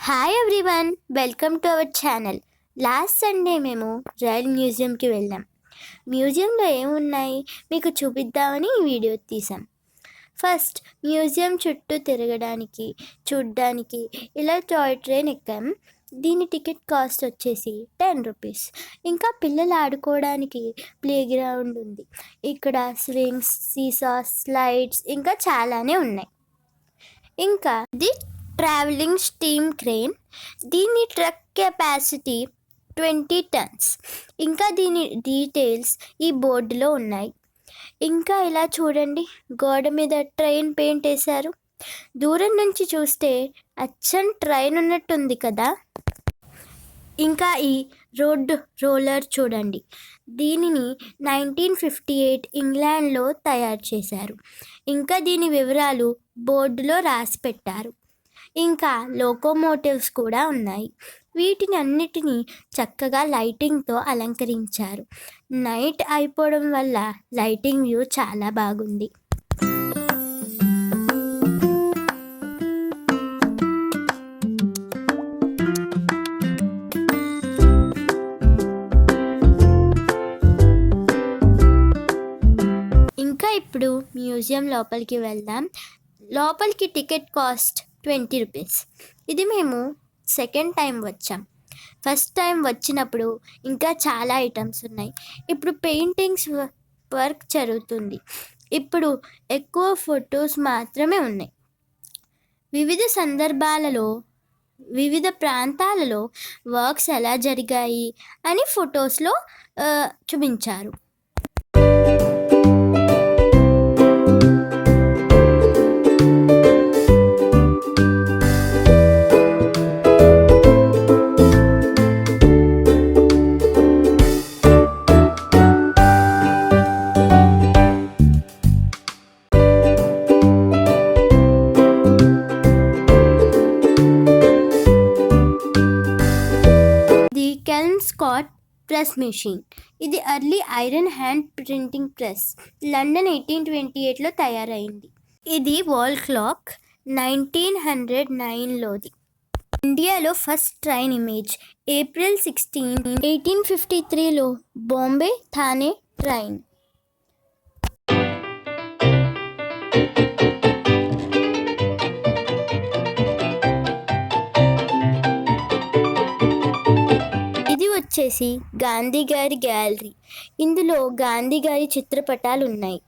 Hi everyone, welcome to our channel. Last Sunday మేము rail మ్యూజియంకి వెళ్ళాం. మ్యూజియంలో ఏమున్నాయి మీకు చూపిద్దామని ఈ వీడియో తీసాం. ఫస్ట్ మ్యూజియం చుట్టూ తిరగడానికి చూడ్డానికి ఇలా టాయ్ ట్రైన్ ఎక్కాం. దీని టికెట్ కాస్ట్ వచ్చేసి 10 రూపీస్. ఇంకా పిల్లలు ఆడుకోవడానికి ప్లే గ్రౌండ్ ఉంది. ఇక్కడ స్వింగ్స్, సీసాస్, స్లైడ్స్ ఇంకా చాలానే ఉన్నాయి. ఇంకా ఇది ట్రావెలింగ్ స్టీమ్ క్రేన్. దీని ట్రక్ కెపాసిటీ 20 టన్స్. ఇంకా దీని డీటెయిల్స్ ఈ బోర్డులో ఉన్నాయి. ఇంకా ఇలా చూడండి, గోడ మీద ట్రైన్ పెయింట్ వేశారు. దూరం నుంచి చూస్తే అచ్చం ట్రైన్ ఉన్నట్టుంది కదా. ఇంకా ఈ రోడ్ రోలర్ చూడండి, దీనిని 1958 ఇంగ్లాండ్లో తయారు చేశారు. ఇంకా దీని వివరాలు బోర్డులో రాసి పెట్టారు. ఇంకా లోకోమోటివ్స్ కూడా ఉన్నాయి. వీటిని అన్నిటినీ చక్కగా లైటింగ్తో అలంకరించారు. నైట్ అయిపోవడం వల్ల లైటింగ్ వ్యూ చాలా బాగుంది. ఇంకా ఇప్పుడు మ్యూజియం లోపలికి వెళ్దాం. లోపలికి టికెట్ కాస్ట్ 20 రూపీస్. ఇది మేము సెకండ్ టైం వచ్చాం. ఫస్ట్ టైం వచ్చినప్పుడు ఇంకా చాలా ఐటమ్స్ ఉన్నాయి. ఇప్పుడు పెయింటింగ్స్ వర్క్ జరుగుతుంది. ఇప్పుడు ఎక్కువ ఫొటోస్ మాత్రమే ఉన్నాయి. వివిధ సందర్భాలలో వివిధ ప్రాంతాలలో వర్క్స్ ఎలా జరిగాయి అని ఫొటోస్లో చూపించారు. Scott press machine. ఇది early iron hand printing press. London 1828లో తయారైంది. ఇది వాల్ క్లాక్ 1909లోది. ఇండియాలో ఫస్ట్ ట్రైన్ ఇమేజ్ ఏప్రిల్ 16, 1853లో బాంబే థానే ట్రైన్. వచ్చేసి గాంధీ గారి గ్యాలరీ. ఇందులో గాంధీ గారి చిత్రపటాలు ఉన్నాయి.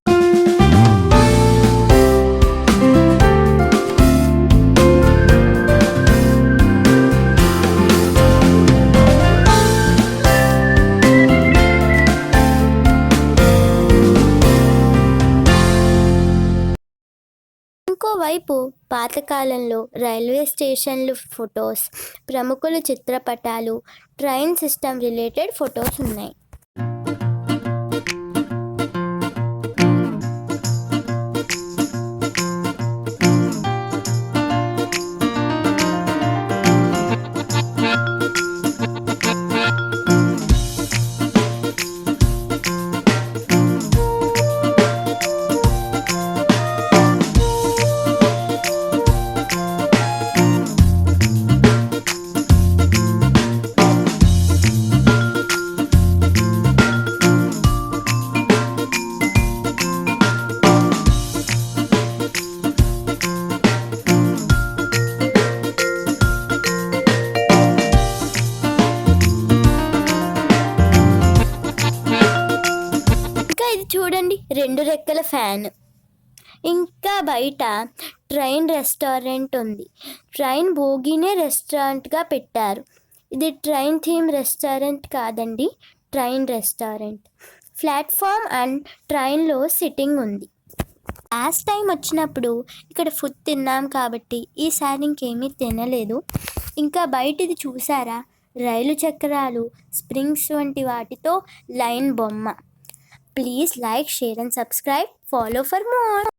ఇంకోవైపు పాతకాలంలో రైల్వే స్టేషన్లు ఫొటోస్, ప్రముఖుల చిత్రపటాలు, ట్రైన్ సిస్టమ్ రిలేటెడ్ ఫొటోస్ ఉన్నాయి. చూడండి, 2 రెక్కల ఫ్యాన్. ఇంకా బయట ట్రైన్ రెస్టారెంట్ ఉంది. ట్రైన్ బోగీనే రెస్టారెంట్గా పెట్టారు. ఇది ట్రైన్ థీమ్ రెస్టారెంట్ కాదండి, ట్రైన్ రెస్టారెంట్. ప్లాట్ఫామ్ అండ్ ట్రైన్లో సిట్టింగ్ ఉంది. లాస్ట్ టైం వచ్చినప్పుడు ఇక్కడ ఫుడ్ తిన్నాం కాబట్టి ఈసారి ఇంకేమీ తినలేదు. ఇంకా బయటిది చూసారా, రైలు చక్రాలు, స్ప్రింగ్స్ వంటి వాటితో లైన్ బొమ్మ. Please like, share and subscribe. Follow for more.